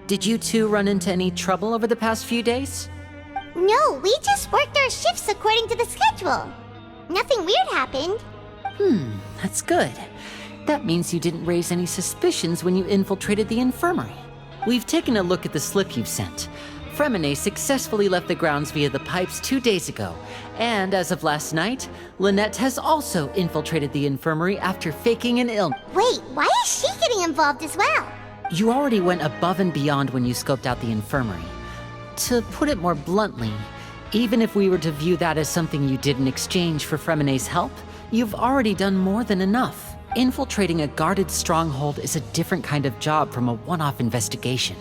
Did you two run into any trouble over the past few days? No, we just worked our shifts according to the schedule. Nothing weird happened. That's good. That means you didn't raise any suspicions when you infiltrated the infirmary. We've taken a look at the slip you've sent. Freminet successfully left the grounds via the pipes 2 days ago, and as of last night, Lynette has also infiltrated the infirmary after faking an illness. Wait, why is she getting involved as well? You already went above and beyond when you scoped out the infirmary. To put it more bluntly, even if we were to view that as something you did in exchange for Freminet's help, you've already done more than enough. Infiltrating a guarded stronghold is a different kind of job from a one-off investigation.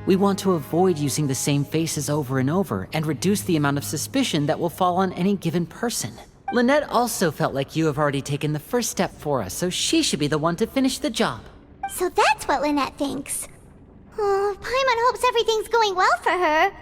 We want to avoid using the same faces over and over and reduce the amount of suspicion that will fall on any given person. Lynette also felt like you have already taken the first step for us, so she should be the one to finish the job. So that's what Lynette thinks. Oh, Paimon hopes everything's going well for her.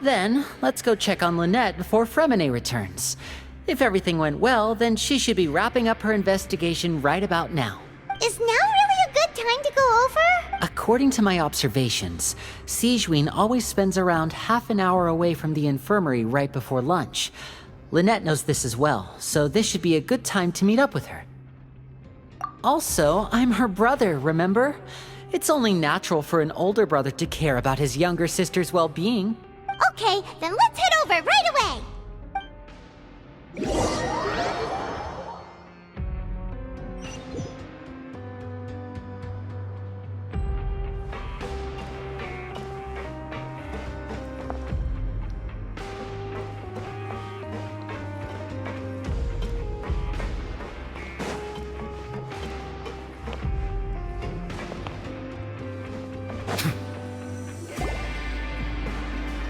Then, let's go check on Lynette before Freminet returns. If everything went well, then she should be wrapping up her investigation right about now. Is now really a good time to go over? According to my observations, Sigewinne always spends around half an hour away from the infirmary right before lunch. Lynette knows this as well, so this should be a good time to meet up with her. Also, I'm her brother, remember? It's only natural for an older brother to care about his younger sister's well-being. Okay, then let's head over right away!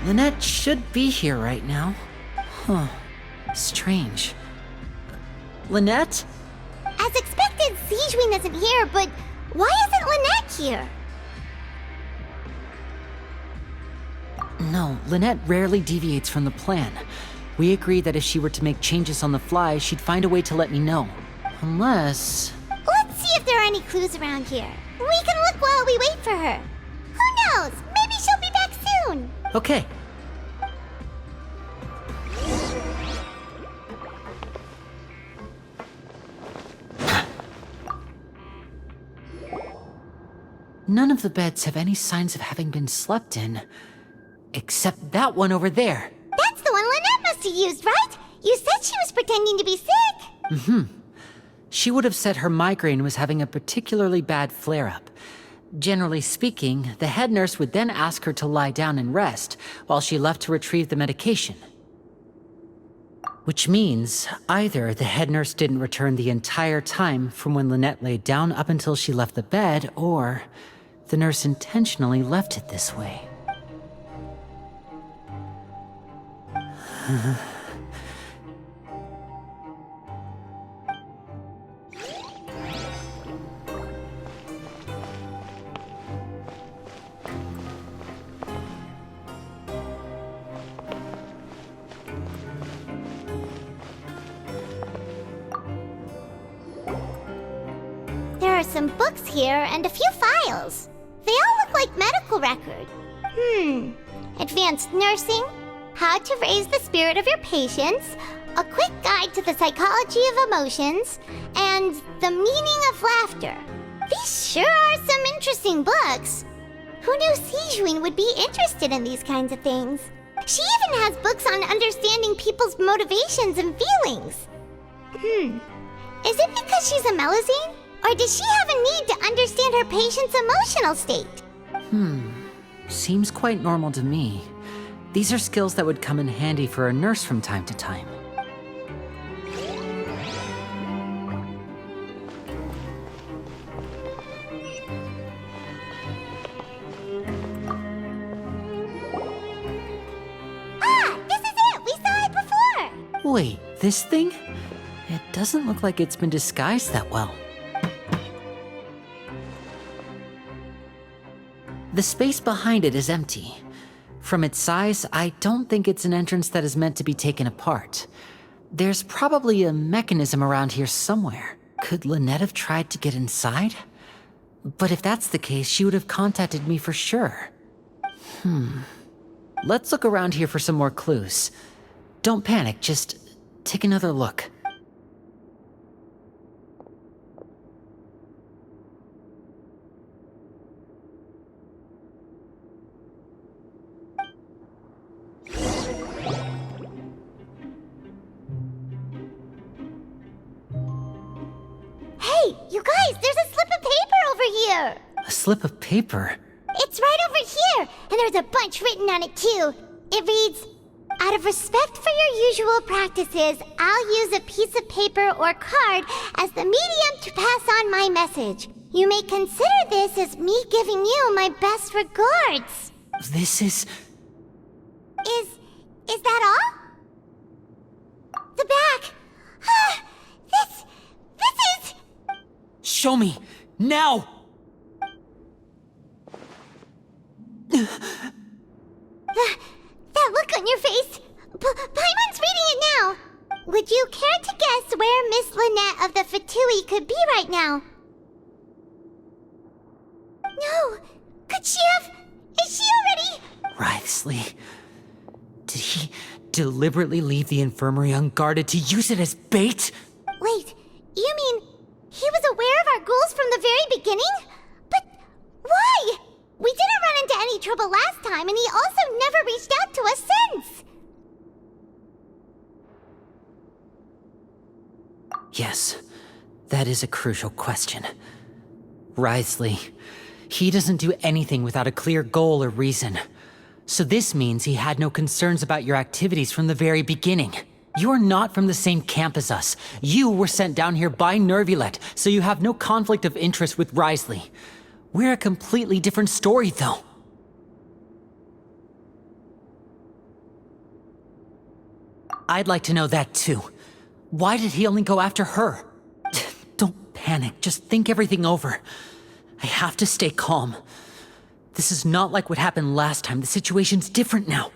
Lynette should be here right now. Huh. Strange. Lynette? As expected, Sigewinne isn't here, but why isn't Lynette here? No, Lynette rarely deviates from the plan. We agreed that if she were to make changes on the fly, she'd find a way to let me know. Unless... Let's see if there are any clues around here. We can look while we wait for her. Who knows? Maybe she'll be back soon. Okay. None of the beds have any signs of having been slept in. Except that one over there. That's the one Lynette must have used, right? You said she was pretending to be sick. She would have said her migraine was having a particularly bad flare-up. Generally speaking, the head nurse would then ask her to lie down and rest, while she left to retrieve the medication. Which means, either the head nurse didn't return the entire time from when Lynette laid down up until she left the bed, or the nurse intentionally left it this way. There are some books here and a few files. They all look like medical record. Advanced nursing, how to raise the spirit of your patients, a quick guide to the psychology of emotions, and the meaning of laughter. These sure are some interesting books. Who knew Sigewinne would be interested in these kinds of things? She even has books on understanding people's motivations and feelings. Is it because she's a Melusine? Or does she have a need to understand her patient's emotional state? Seems quite normal to me. These are skills that would come in handy for a nurse from time to time. Wait, this thing? It doesn't look like it's been disguised that well. The space behind it is empty. From its size, I don't think it's an entrance that is meant to be taken apart. There's probably a mechanism around here somewhere. Could Lynette have tried to get inside? But if that's the case, she would have contacted me for sure. Let's look around here for some more clues. Don't panic, just take another look. Hey, you guys, there's a slip of paper over here! A slip of paper? It's right over here, and there's a bunch written on it too. It reads, "Out of respect for your usual practices, I'll use a piece of paper or card as the medium to pass on my message. You may consider this as me giving you my best regards." This is... Is that all? The back. This is... Show me! Now! That look on your face. Paimon's reading it now. Would you care to guess where Miss Lynette of the Fatui could be right now? No. Could she have... Is she already... Writhsley. Did he deliberately leave the infirmary unguarded to use it as bait? Wait, you mean he was aware of our goals from the very beginning? But why? We didn't run into any trouble last time, and he also never reached out to us since. Yes, that is a crucial question. Writhsley, he doesn't do anything without a clear goal or reason. So this means he had no concerns about your activities from the very beginning. You're not from the same camp as us. You were sent down here by Nervulet, so you have no conflict of interest with Writhsley. We're a completely different story, though. I'd like to know that, too. Why did he only go after her? Don't panic, just think everything over. I have to stay calm. This is not like what happened last time. The situation's different now.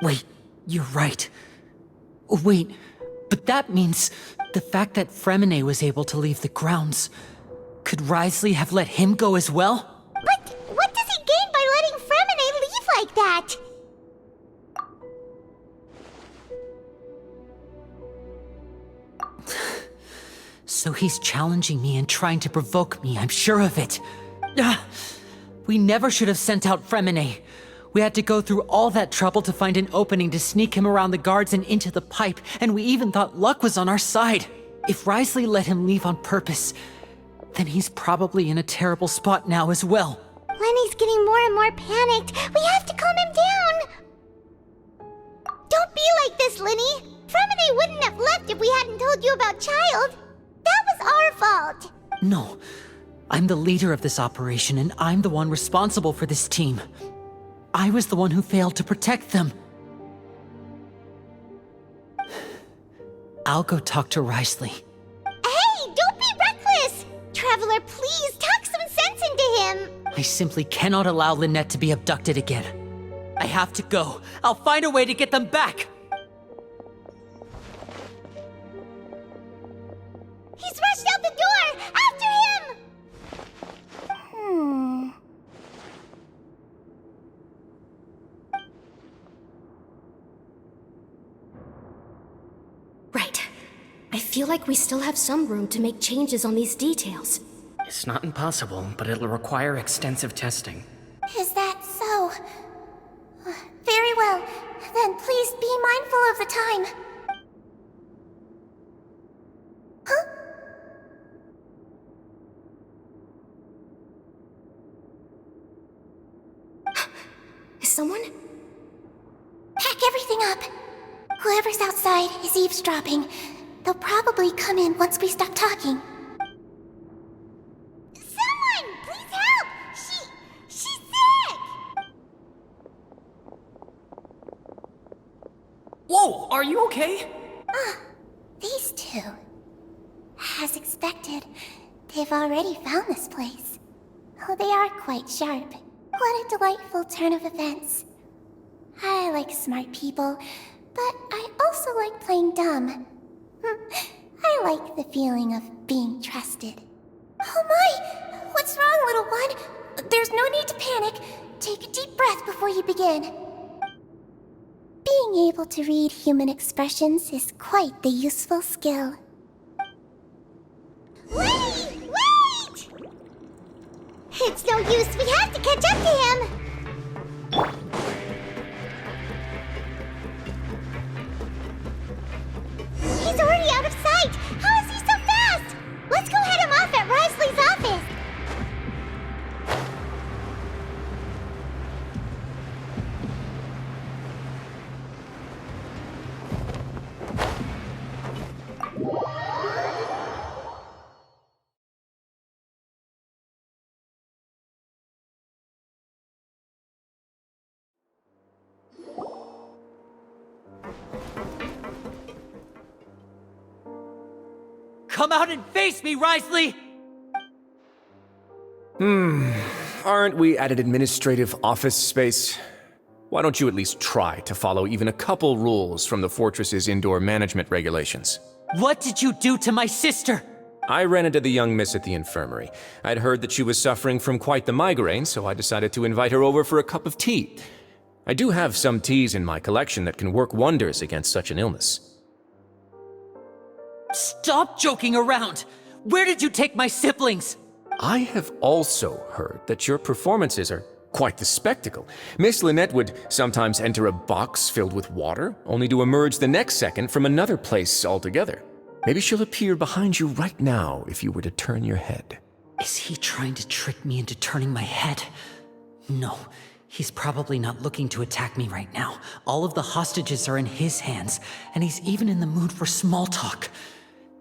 Wait, you're right. Wait, but that means the fact that Freminet was able to leave the grounds. Could Writhsley have let him go as well? But what does he gain by letting Freminet leave like that? So he's challenging me and trying to provoke me, I'm sure of it. We never should have sent out Freminet. We had to go through all that trouble to find an opening to sneak him around the guards and into the pipe, and we even thought luck was on our side. If Writhsley let him leave on purpose, then he's probably in a terrible spot now as well. Lenny's getting more and more panicked. We have to calm him down. Don't be like this, Lenny. Freminet wouldn't have left if we hadn't told you about Child. That was our fault. No, I'm the leader of this operation, and I'm the one responsible for this team. I was the one who failed to protect them. I'll go talk to Writhsley. Hey, don't be reckless! Traveler, please talk some sense into him. I simply cannot allow Lynette to be abducted again. I have to go. I'll find a way to get them back. He's rushed out the door! After him! Right. I feel like we still have some room to make changes on these details. It's not impossible, but it'll require extensive testing. Is that so? Very well. Then please be mindful of the time. Huh? Is someone? Pack everything up. Whoever's outside is eavesdropping. They'll probably come in once we stop talking. Someone! Please help! Are you okay? These two. As expected, they've already found this place. Oh, they are quite sharp. What a delightful turn of events. I like smart people, but I also like playing dumb. I like the feeling of being trusted. Oh my! What's wrong, little one? There's no need to panic. Take a deep breath before you begin. Being able to read human expressions is quite the useful skill. Wait! Wait! It's no use. We have to catch up to him. He's already out of sight. How is he so fast? Let's go head him off at Risley's office. Come out and face me, Risley! Aren't we at an administrative office space? Why don't you at least try to follow even a couple rules from the fortress's indoor management regulations? What did you do to my sister? I ran into the young miss at the infirmary. I'd heard that she was suffering from quite the migraine, so I decided to invite her over for a cup of tea. I do have some teas in my collection that can work wonders against such an illness. Stop joking around! Where did you take my siblings? I have also heard that your performances are quite the spectacle. Miss Lynette would sometimes enter a box filled with water, only to emerge the next second from another place altogether. Maybe she'll appear behind you right now if you were to turn your head. Is he trying to trick me into turning my head? No, he's probably not looking to attack me right now. All of the hostages are in his hands, and he's even in the mood for small talk.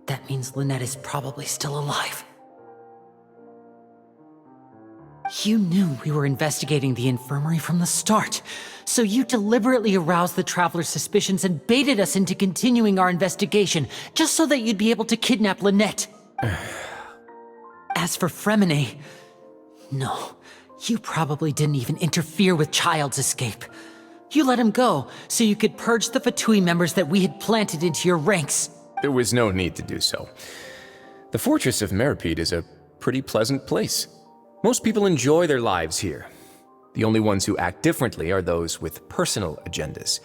That means Lynette is probably still alive. You knew we were investigating the infirmary from the start, so you deliberately aroused the Traveler's suspicions and baited us into continuing our investigation, just so that you'd be able to kidnap Lynette. As for Freminet, no, you probably didn't even interfere with Child's escape. You let him go, so you could purge the Fatui members that we had planted into your ranks. There was no need to do so. The Fortress of Meripede is a pretty pleasant place. Most people enjoy their lives here. The only ones who act differently are those with personal agendas.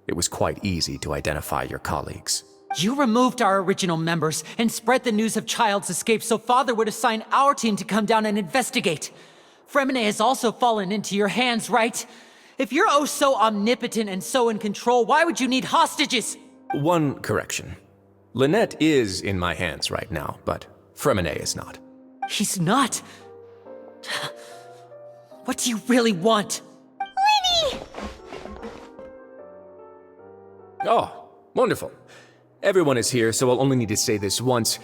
It was quite easy to identify your colleagues. You removed our original members and spread the news of Child's escape so Father would assign our team to come down and investigate. Freminet has also fallen into your hands, right? If you're oh so omnipotent and so in control, why would you need hostages? One correction. Lynette is in my hands right now, but Freminet is not. He's not. What do you really want? Lenny! Oh, wonderful. Everyone is here, so I'll only need to say this once.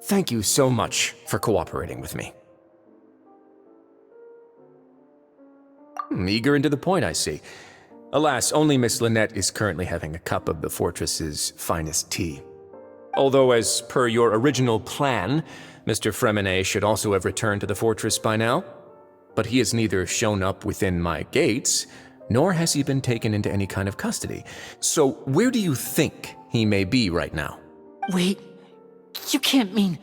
Thank you so much for cooperating with me. Eager and to the point, I see. Alas, only Miss Lynette is currently having a cup of the fortress's finest tea. Although, as per your original plan, Mr. Freminet should also have returned to the fortress by now. But he has neither shown up within my gates, nor has he been taken into any kind of custody. So where do you think he may be right now? Wait, you can't mean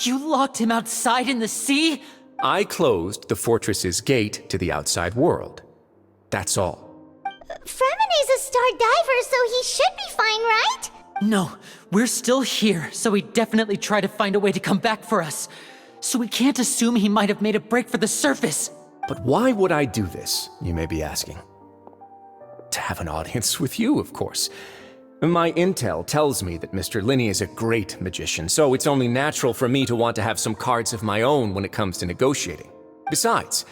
you locked him outside in the sea? I closed the fortress's gate to the outside world. That's all. Freminet's a star diver, so he should be fine, right? No, we're still here, so he'd definitely try to find a way to come back for us. So we can't assume he might have made a break for the surface. But why would I do this, you may be asking? To have an audience with you, of course. My intel tells me that Mr. Linney is a great magician, so it's only natural for me to want to have some cards of my own when it comes to negotiating. Besides,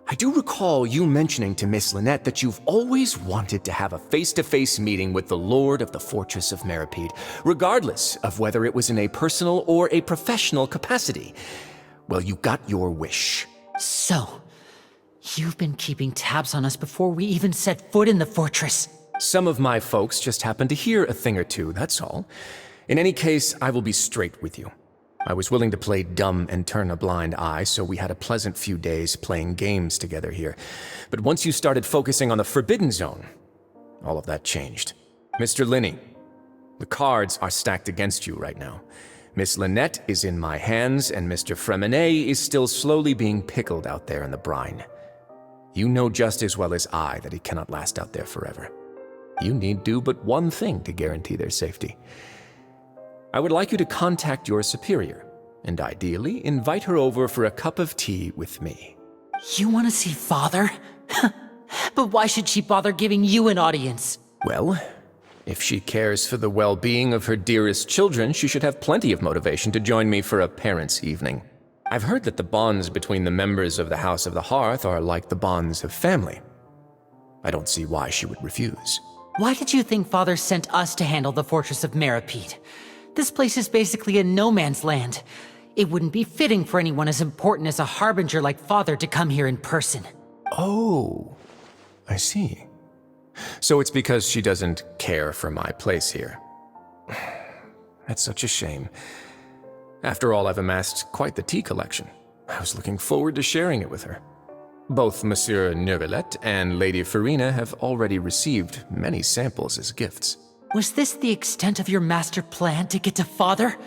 I do recall you mentioning to Miss Lynette that you've always wanted to have a face-to-face meeting with the Lord of the Fortress of Meripede, regardless of whether it was in a personal or a professional capacity. Well, you got your wish. So, you've been keeping tabs on us before we even set foot in the fortress. Some of my folks just happened to hear a thing or two, that's all. In any case, I will be straight with you. I was willing to play dumb and turn a blind eye, so we had a pleasant few days playing games together here. But once you started focusing on the Forbidden Zone, all of that changed. Mr. Linney, the cards are stacked against you right now. Miss Lynette is in my hands, and Mr. Freminet is still slowly being pickled out there in the brine. You know just as well as I that he cannot last out there forever. You need do but one thing to guarantee their safety. I would like you to contact your superior, and ideally invite her over for a cup of tea with me. You want to see Father? But why should she bother giving you an audience? Well, if she cares for the well-being of her dearest children, she should have plenty of motivation to join me for a parents' evening. I've heard that the bonds between the members of the House of the Hearth are like the bonds of family. I don't see why she would refuse. Why did you think Father sent us to handle the Fortress of Meripede? This place is basically a no-man's land. It wouldn't be fitting for anyone as important as a harbinger like Father to come here in person. Oh, I see. So it's because she doesn't care for my place here. That's such a shame. After all, I've amassed quite the tea collection. I was looking forward to sharing it with her. Both Monsieur Neuvillette and Lady Farina have already received many samples as gifts. Was this the extent of your master plan to get to Father?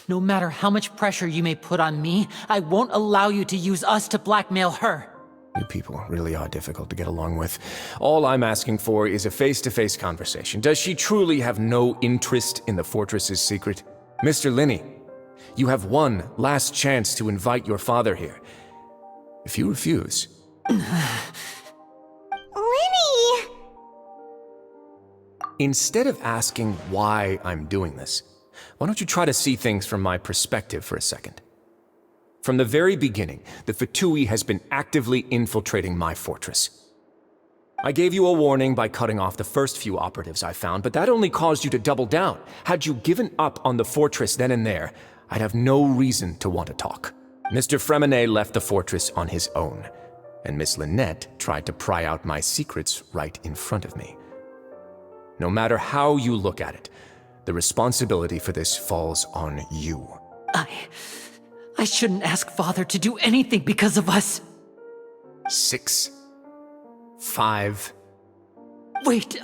No matter how much pressure you may put on me, I won't allow you to use us to blackmail her. You people really are difficult to get along with. All I'm asking for is a face-to-face conversation. Does she truly have no interest in the fortress's secret? Mr. Linney, you have one last chance to invite your father here. If you refuse... Linny! Instead of asking why I'm doing this, why don't you try to see things from my perspective for a second? From the very beginning, the Fatui has been actively infiltrating my fortress. I gave you a warning by cutting off the first few operatives I found, but that only caused you to double down. Had you given up on the fortress then and there, I'd have no reason to want to talk. Mr. Freminet left the fortress on his own, and Miss Lynette tried to pry out my secrets right in front of me. No matter how you look at it, the responsibility for this falls on you. I shouldn't ask Father to do anything because of us. 6, 5... Wait,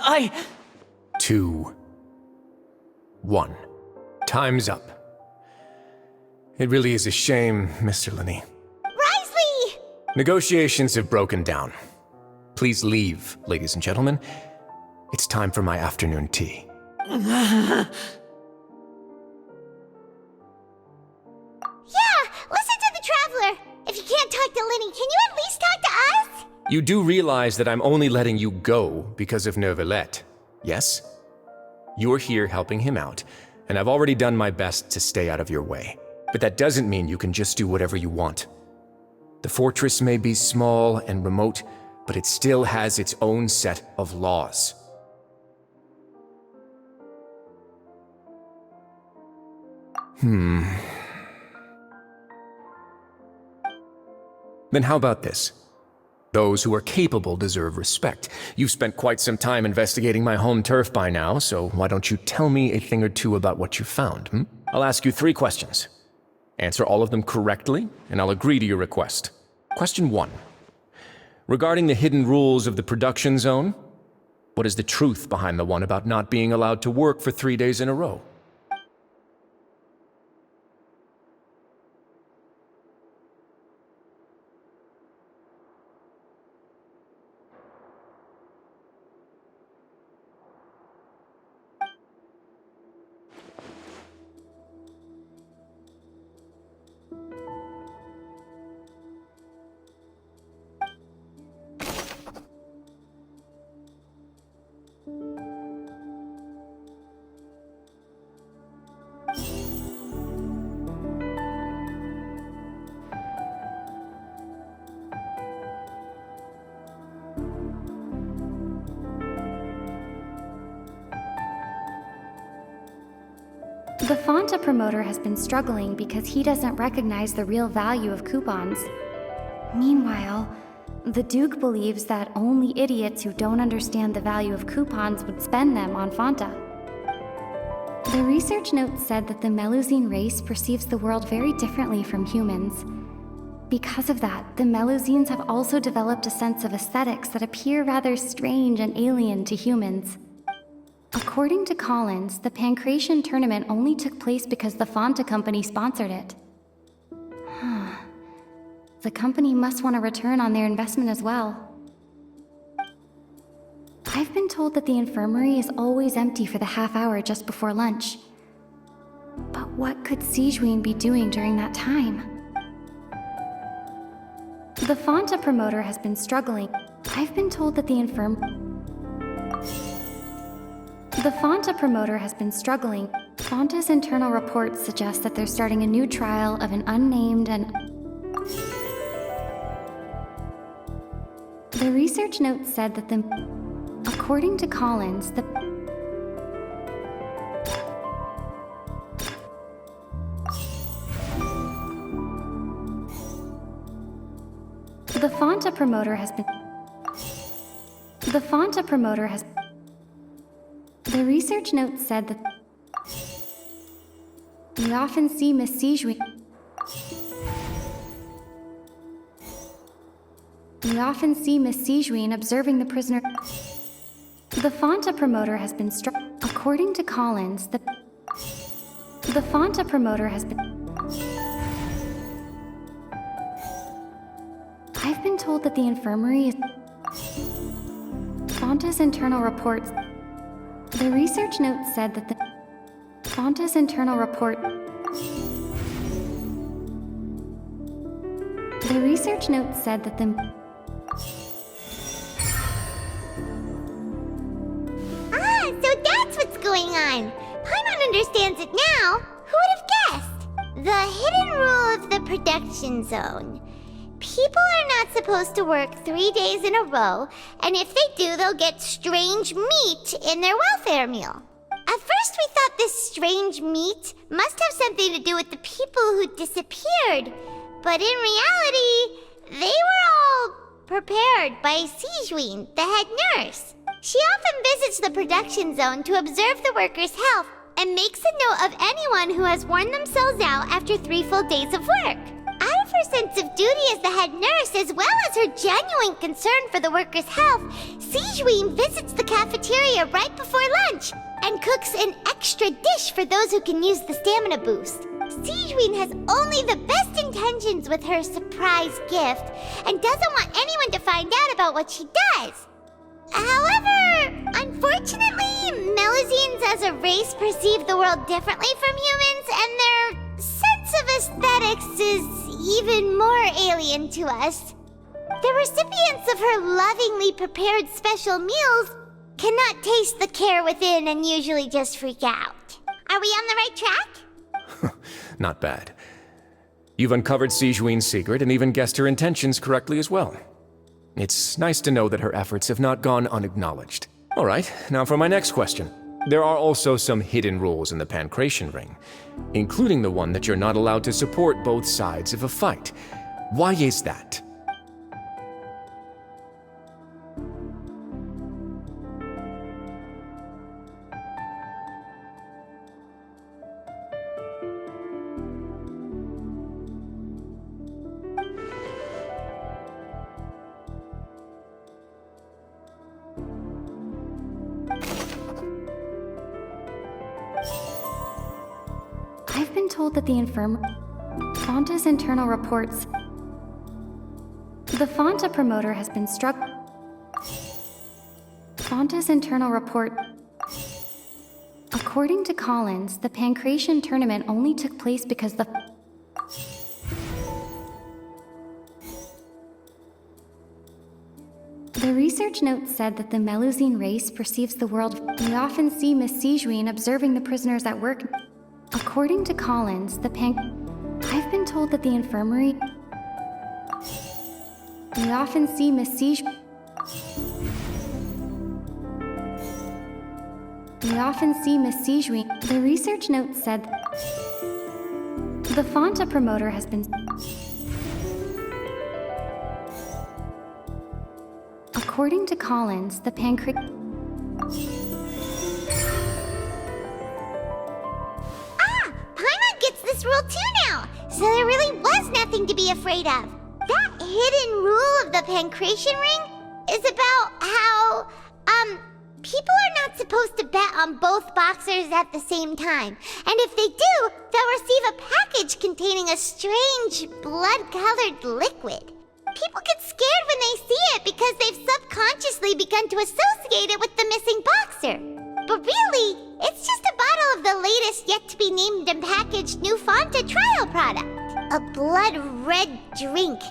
2, 1. Time's up. It really is a shame, Mr. Linney. Risley! Negotiations have broken down. Please leave, ladies and gentlemen. It's time for my afternoon tea. Yeah, listen to the Traveler. If you can't talk to Linny, can you at least talk to us? You do realize that I'm only letting you go because of Neuvillette, yes? You're here helping him out, and I've already done my best to stay out of your way. But that doesn't mean you can just do whatever you want. The fortress may be small and remote, but it still has its own set of laws. Then how about this? Those who are capable deserve respect. You've spent quite some time investigating my home turf by now, so why don't you tell me a thing or two about what you found, I'll ask you 3 questions. Answer all of them correctly, and I'll agree to your request. Question 1. Regarding the hidden rules of the production zone, what is the truth behind the one about not being allowed to work for 3 days in a row? The Fonta promoter has been struggling because he doesn't recognize the real value of coupons. Meanwhile, The Duke believes that only idiots who don't understand the value of coupons would spend them on Fanta. The research note said that the Melusine race perceives the world very differently from humans. Because of that, the Melusines have also developed a sense of aesthetics that appear rather strange and alien to humans. According to Collins, the Pancration tournament only took place because the Fanta company sponsored it. The company must want a return on their investment as well. I've been told that the infirmary is always empty for the half hour just before lunch. But what could Sijuin be doing during that time? The Fanta promoter has been struggling. I've been told that the Fanta promoter has been struggling. Fanta's internal reports suggest that they're starting a new trial of an unnamed and... The research note said that according to Collins, the Fanta promoter has been... The Fanta promoter has... The research note said that... We often see Miss Sijuin... We often see Miss Sijuin observing the prisoner... The Fanta promoter has been according to Collins, the Fanta promoter has been... I've been told that the infirmary is... Fanta's internal reports... The research note said that the... Fanta's internal report... The research note said that the... So that's what's going on. Paimon understands it now. Who would have guessed? The hidden rule of the production zone. People are not supposed to work 3 days in a row, and if they do, they'll get strange meat in their welfare meal. At first we thought this strange meat must have something to do with the people who disappeared, but in reality, they were all prepared by Sijuin, the head nurse. She often visits the production zone to observe the workers' health and makes a note of anyone who has worn themselves out after 3 full days of work. Out of her sense of duty as the head nurse, as well as her genuine concern for the workers' health, Sijuin visits the cafeteria right before lunch and cooks an extra dish for those who can use the stamina boost. Sijuin has only the best intentions with her surprise gift and doesn't want anyone to find out about what she does. However, unfortunately, Melusines as a race perceive the world differently from humans, and their sense of aesthetics is even more alien to us. The recipients of her lovingly prepared special meals cannot taste the care within and usually just freak out. Are we on the right track? Not bad. You've uncovered Sijuin's secret and even guessed her intentions correctly as well. It's nice to know that her efforts have not gone unacknowledged. All right, now for my next question. There are also some hidden rules in the Pancration Ring, including the one that you're not allowed to support both sides of a fight. Why is that? I've been told that the Fanta's internal reports... The Fanta promoter has been Fanta's internal report... According to Collins, the Pancration tournament only took place because the... The research note said that the Melusine race perceives the world... We often see Miss Sijuin observing the prisoners at work... According to Collins, I've been told that the infirmary... We often see Miss Sijuin... We often see Miss Sijuin... The research note said... The Fanta promoter has been... According to Collins, the Paimon gets this rule too now, so there really was nothing to be afraid of. That hidden rule of the pancreation ring is about how, people are not supposed to bet on both boxers at the same time. And if they do, they'll receive a package containing a strange, blood-colored liquid. People get scared when they see it because they've subconsciously begun to associate it with the missing boxer. But really, it's just a bottle of the latest yet-to-be-named and packaged new Fanta trial product. A blood-red drink.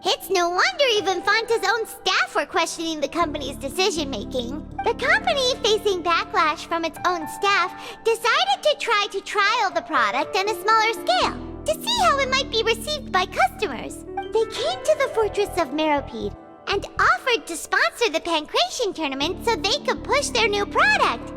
It's no wonder even Fanta's own staff were questioning the company's decision-making. The company, facing backlash from its own staff, decided to try to trial the product on a smaller scale, to see how it might be received by customers. They came to the fortress of Meropide and offered to sponsor the pancreation tournament so they could push their new product.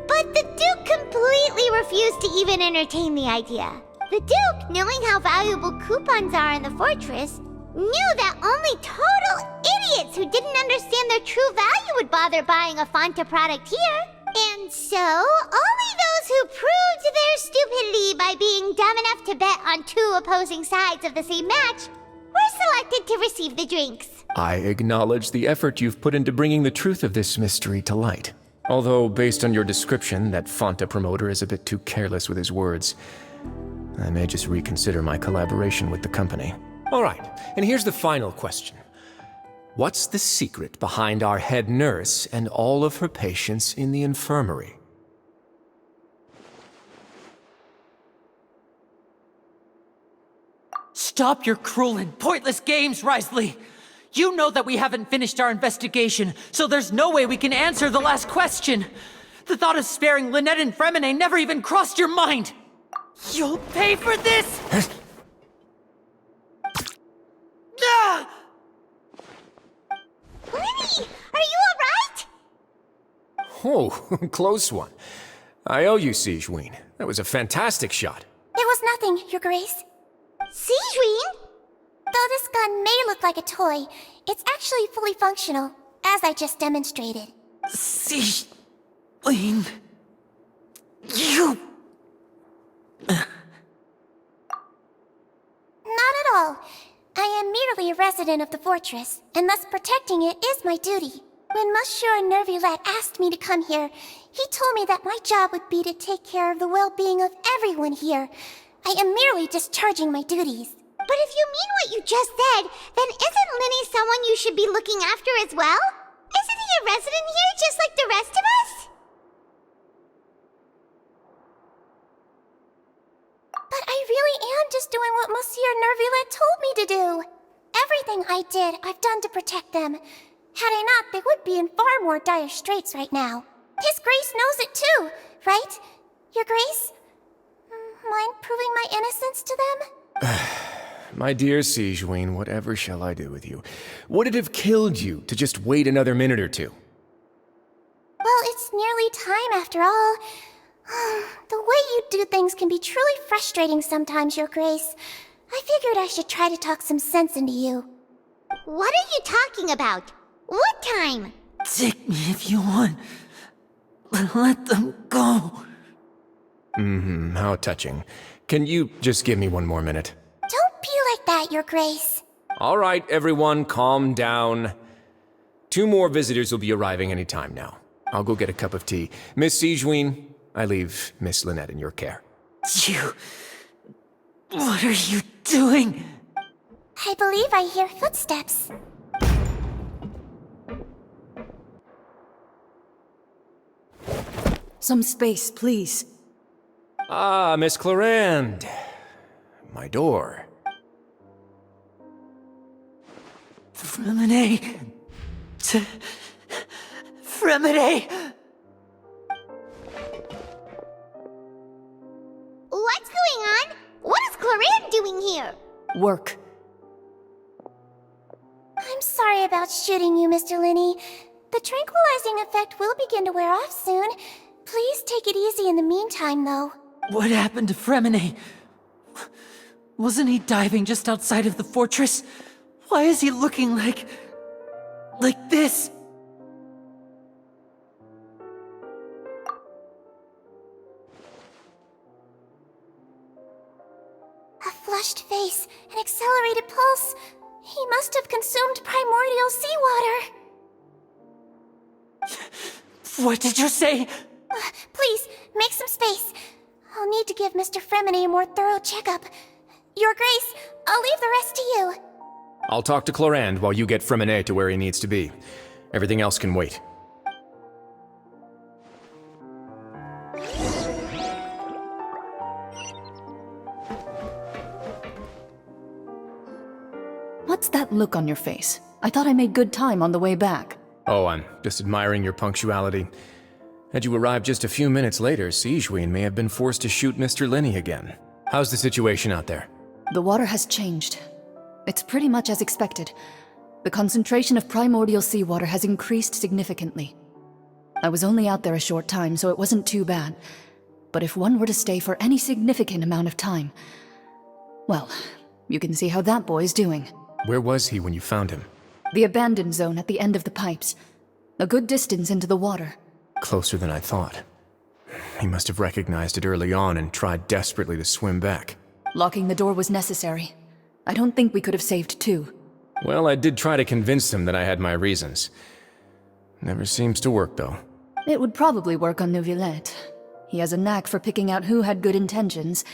But the Duke completely refused to even entertain the idea. The Duke, knowing how valuable coupons are in the fortress, knew that only total idiots who didn't understand their true value would bother buying a Fanta product here. And so, only those who proved their stupidity by being dumb enough to bet on two opposing sides of the same match were selected to receive the drinks. I acknowledge the effort you've put into bringing the truth of this mystery to light. Although, based on your description, that Fanta promoter is a bit too careless with his words. I may just reconsider my collaboration with the company. All right, and here's the final question. What's the secret behind our head nurse and all of her patients in the infirmary? Stop your cruel and pointless games, Risley! You know that we haven't finished our investigation, so there's no way we can answer the last question. The thought of sparing Lynette and Freminet never even crossed your mind! You'll pay for this! Ah! Lenny, are you alright? Oh, close one. I owe you, Sigewinne. That was a fantastic shot. It was nothing, Your Grace. Sigewinne? Though this gun may look like a toy, it's actually fully functional, as I just demonstrated. Sigewinne... You... Not at all. I am merely a resident of the fortress, and thus protecting it is my duty. When Monsieur Nervulette asked me to come here, he told me that my job would be to take care of the well-being of everyone here. I am merely discharging my duties. But if you mean what you just said, then isn't Linny someone you should be looking after as well? Isn't he a resident here just like the rest of us? But I really am just doing what Monsieur Nervulette told me to do. Everything I did, I've done to protect them. Had I not, they would be in far more dire straits right now. His Grace knows it too, right? Your Grace? Mind proving my innocence to them? My dear Sigewinne, whatever shall I do with you? Would it have killed you to just wait another minute or two? Well, it's nearly time after all. The way you do things can be truly frustrating sometimes, Your Grace. I figured I should try to talk some sense into you. What are you talking about? What time? Take me if you want, but let them go. How touching. Can you just give me one more minute? Don't be like that, Your Grace. All right, everyone, calm down. 2 more visitors will be arriving any time now. I'll go get a cup of tea. Miss Sigewinne, I leave Miss Lynette in your care. You... What are you doing? I believe I hear footsteps. Some space, please. Ah, Miss Clarande. My door. Freminet... Freminet... What's going on? What is Clarande doing here? Work. I'm sorry about shooting you, Mr. Linney. The tranquilizing effect will begin to wear off soon. Please take it easy in the meantime, though. What happened to Freminet? Wasn't he diving just outside of the fortress? Why is he looking like this? flushed face, an accelerated pulse. He must have consumed primordial seawater. What did you say? Please, make some space. I'll need to give Mr. Freminet a more thorough checkup. Your Grace, I'll leave the rest to you. I'll talk to Clorand while you get Freminet to where he needs to be. Everything else can wait. What's that look on your face? I thought I made good time on the way back. Oh, I'm just admiring your punctuality. Had you arrived just a few minutes later, Siegewein may have been forced to shoot Mr. Linney again. How's the situation out there? The water has changed. It's pretty much as expected. The concentration of primordial seawater has increased significantly. I was only out there a short time, so it wasn't too bad. But if one were to stay for any significant amount of time... well, you can see how that boy's doing. Where was he when you found him? The abandoned zone at the end of the pipes. A good distance into the water. Closer than I thought. He must have recognized it early on and tried desperately to swim back. Locking the door was necessary. I don't think we could have saved two. Well, I did try to convince him that I had my reasons. Never seems to work, though. It would probably work on Neuvillette. He has a knack for picking out who had good intentions,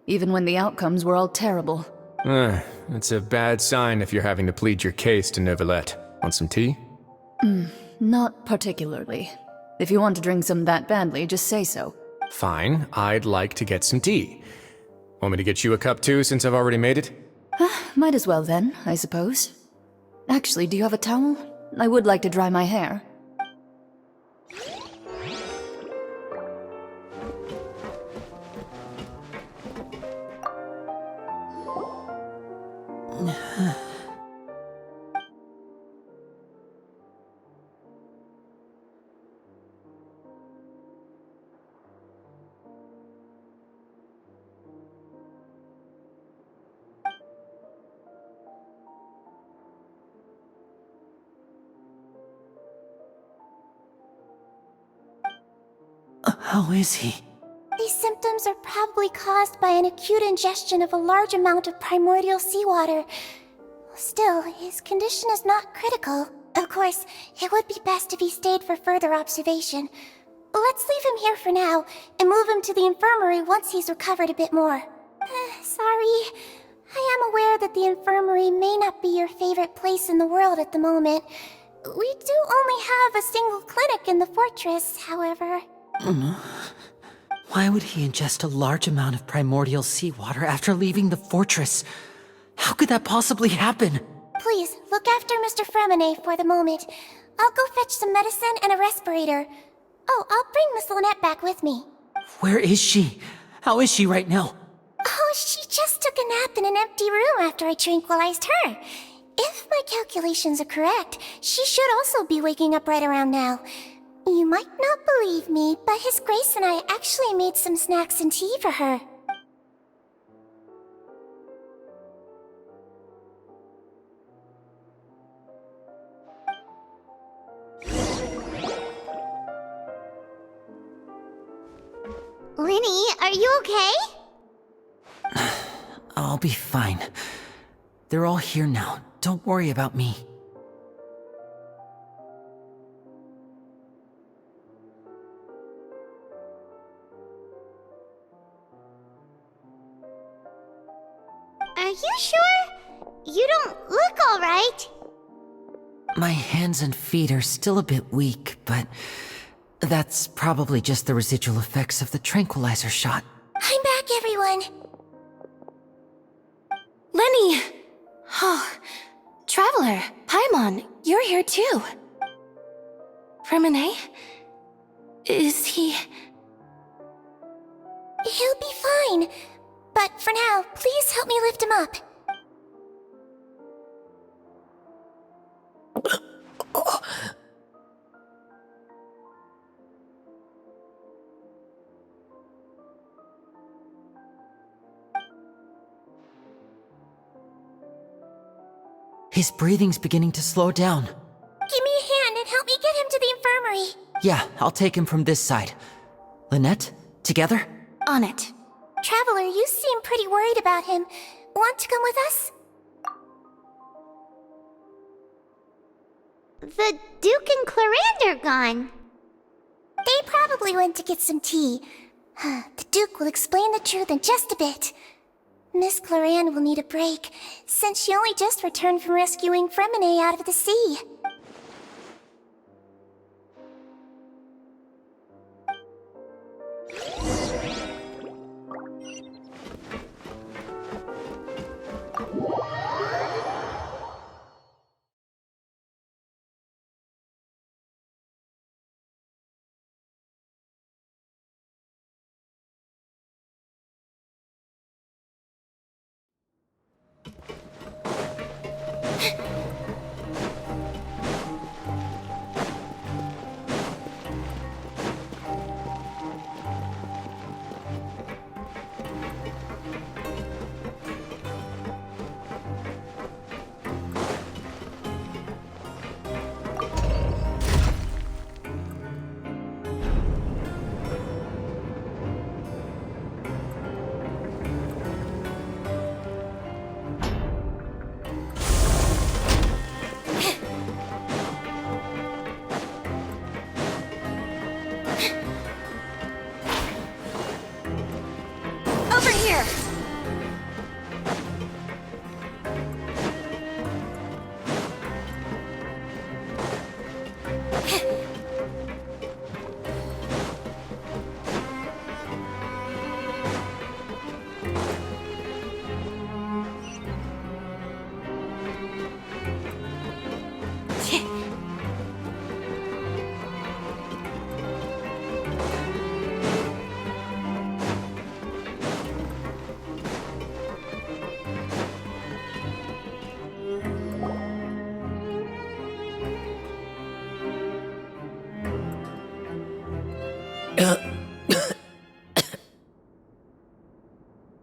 even when the outcomes were all terrible. It's a bad sign if you're having to plead your case to Neuvillette. Want some tea? Not particularly. If you want to drink some that badly, just say so. Fine, I'd like to get some tea. Want me to get you a cup too, since I've already made it? Might as well then, I suppose. Actually, do you have a towel? I would like to dry my hair. How is he? These symptoms are probably caused by an acute ingestion of a large amount of primordial seawater. Still, his condition is not critical. Of course, it would be best if he stayed for further observation. Let's leave him here for now, and move him to the infirmary once he's recovered a bit more. Sorry. I am aware that the infirmary may not be your favorite place in the world at the moment. We do only have a single clinic in the fortress, however. Why would he ingest a large amount of primordial seawater after leaving the fortress? How could that possibly happen? Please, look after Mr. Freminet for the moment. I'll go fetch some medicine and a respirator. Oh, I'll bring Miss Lynette back with me. Where is she? How is she right now? Oh, she just took a nap in an empty room after I tranquilized her. If my calculations are correct, she should also be waking up right around now. You might not believe me, but His Grace and I actually made some snacks and tea for her. Linny, are you okay? I'll be fine. They're all here now. Don't worry about me. Are you sure? You don't look alright. My hands and feet are still a bit weak, but that's probably just the residual effects of the tranquilizer shot. I'm back, everyone. Lenny! Oh, Traveler, Paimon, you're here too. Freminet? Is he... He'll be fine. But for now, please help me lift him up. His breathing's beginning to slow down. Give me a hand and help me get him to the infirmary. Yeah, I'll take him from this side. Lynette, together? On it. Traveler, you seem pretty worried about him. Want to come with us? The Duke and Clarande are gone. They probably went to get some tea. The Duke will explain the truth in just a bit. Miss Clarande will need a break, since she only just returned from rescuing Freminet out of the sea. Over here!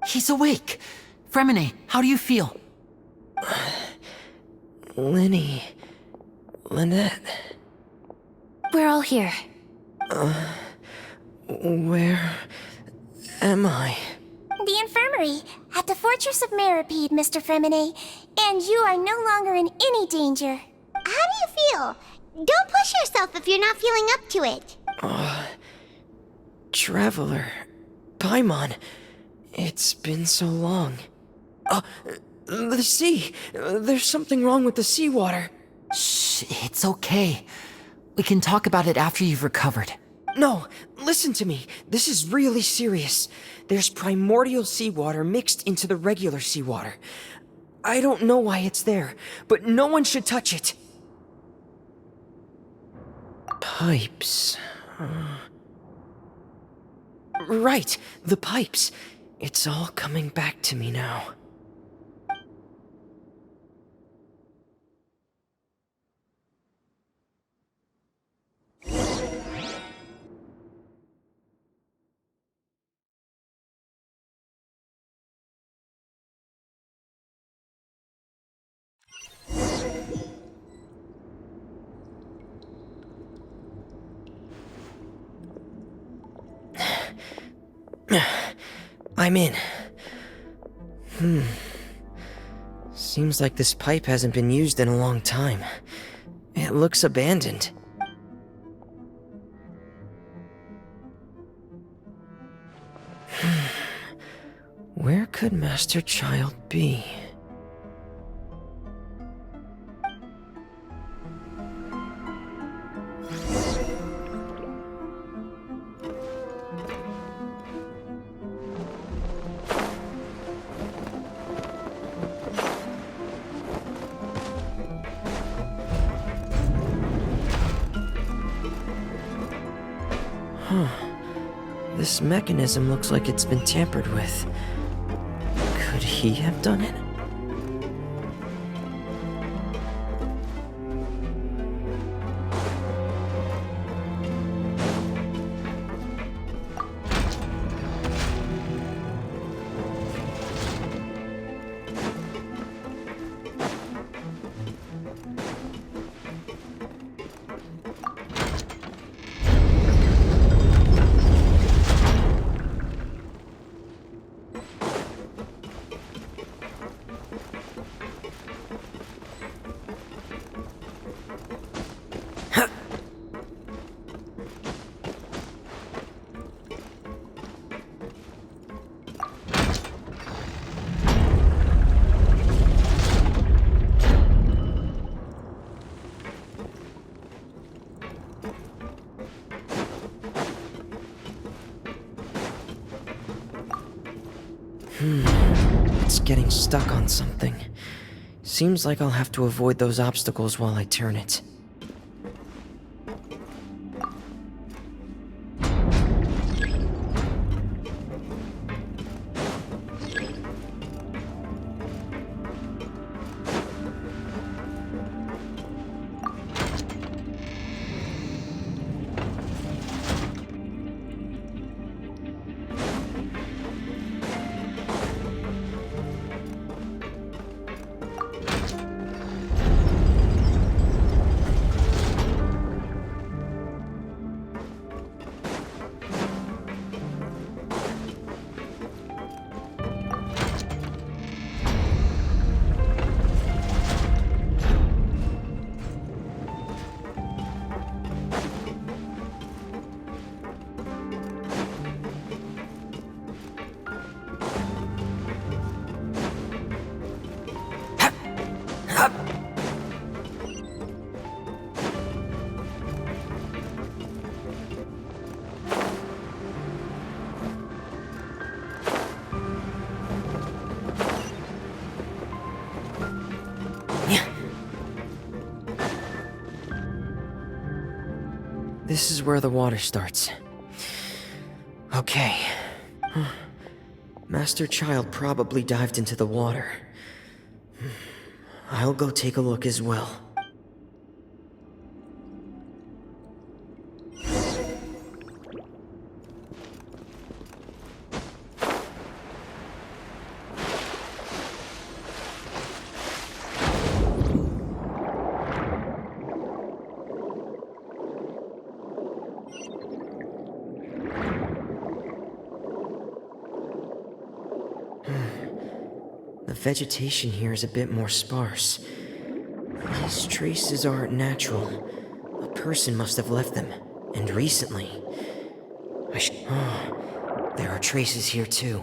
He's awake. Freminet, how do you feel? Lynette. We're all here. Where am I? The infirmary, at the Fortress of Meripede, Mr. Freminet, and you are no longer in any danger. How do you feel? Don't push yourself if you're not feeling up to it. Traveler. Paimon. It's been so long. The sea! There's something wrong with the seawater. Shh, it's okay. We can talk about it after you've recovered. No, listen to me. This is really serious. There's primordial seawater mixed into the regular seawater. I don't know why it's there, but no one should touch it. Pipes. Right, the pipes. It's all coming back to me now. I'm in. Seems like this pipe hasn't been used in a long time. It looks abandoned. Where could Master Child be? This mechanism looks like it's been tampered with. Could he have done it? It's getting stuck on something. Seems like I'll have to avoid those obstacles while I turn it. This is where the water starts. Okay. Master Child probably dived into the water. I'll go take a look as well. The vegetation here is a bit more sparse. These traces aren't natural. A person must have left them, and recently. There are traces here too.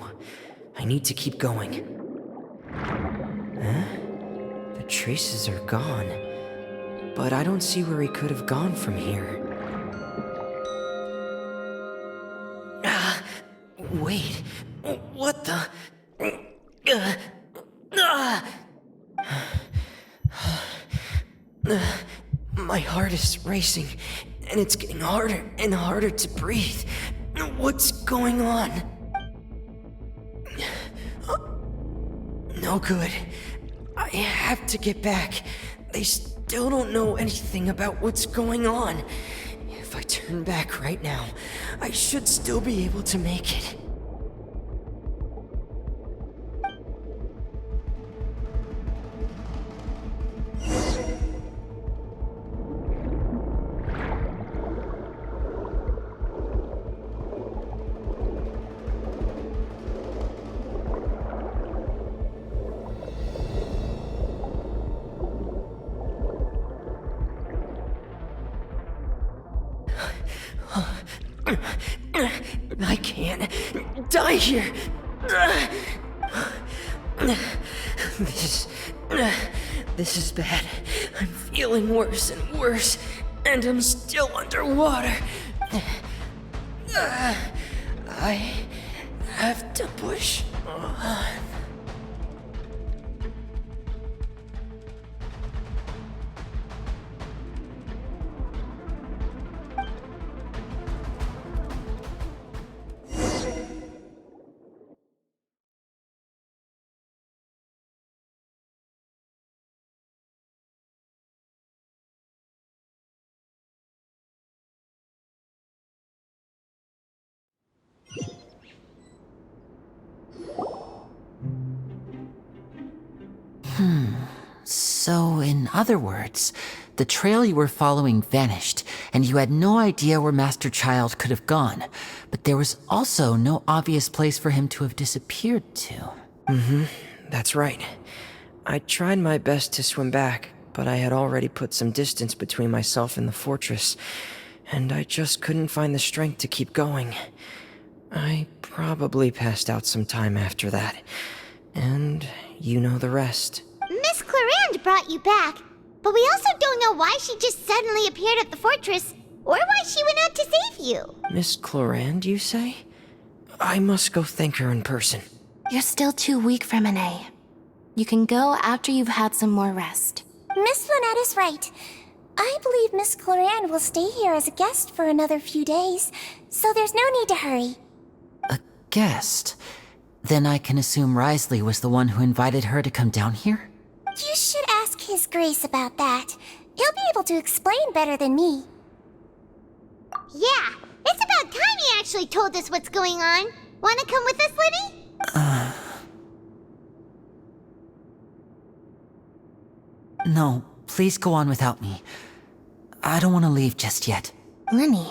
I need to keep going. Huh? The traces are gone. But I don't see where he could have gone from here. Wait. What the? My heart is racing, and it's getting harder and harder to breathe. What's going on? No good. I have to get back. They still don't know anything about what's going on. If I turn back right now, I should still be able to make it. I can't die here. This is bad. I'm feeling worse and worse, and I'm still underwater. I have to push on. So, in other words, the trail you were following vanished, and you had no idea where Master Child could have gone, but there was also no obvious place for him to have disappeared to. That's right. I tried my best to swim back, but I had already put some distance between myself and the fortress, and I just couldn't find the strength to keep going. I probably passed out some time after that, and you know the rest. Miss Clarande brought you back, but we also don't know why she just suddenly appeared at the fortress, or why she went out to save you. Miss Clarande, you say? I must go thank her in person. You're still too weak, Freminet. You can go after you've had some more rest. Miss Lynette is right. I believe Miss Cloran will stay here as a guest for another few days, so there's no need to hurry. A guest? Then I can assume Risley was the one who invited her to come down here? You should ask His Grace about that. He'll be able to explain better than me. Yeah, it's about time he actually told us what's going on. Wanna come with us, Liddy? No, please go on without me. I don't want to leave just yet. Lenny.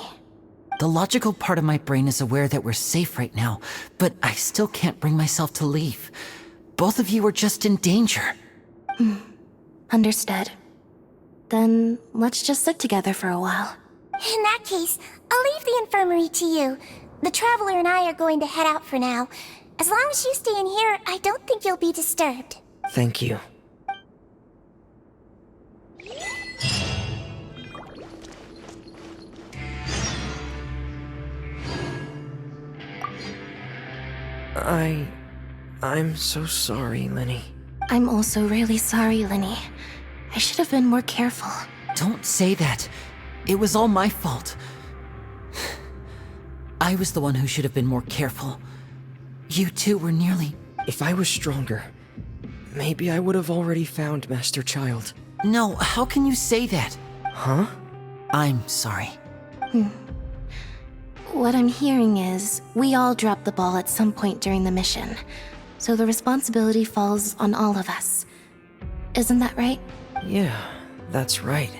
The logical part of my brain is aware that we're safe right now, but I still can't bring myself to leave. Both of you are just in danger. Understood. Then let's just sit together for a while. In that case, I'll leave the infirmary to you. The Traveler and I are going to head out for now. As long as you stay in here, I don't think you'll be disturbed. Thank you. I'm so sorry, Lenny. I'm also really sorry, Lenny. I should have been more careful. Don't say that. It was all my fault. I was the one who should have been more careful. You two were nearly... If I was stronger, maybe I would have already found Master Child. No, how can you say that? Huh? I'm sorry. What I'm hearing is, we all dropped the ball at some point during the mission, so the responsibility falls on all of us. Isn't that right? Yeah, that's right.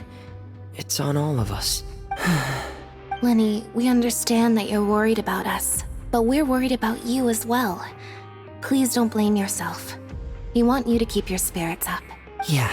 It's on all of us. Lenny, we understand that you're worried about us, but we're worried about you as well. Please don't blame yourself. We want you to keep your spirits up. Yeah,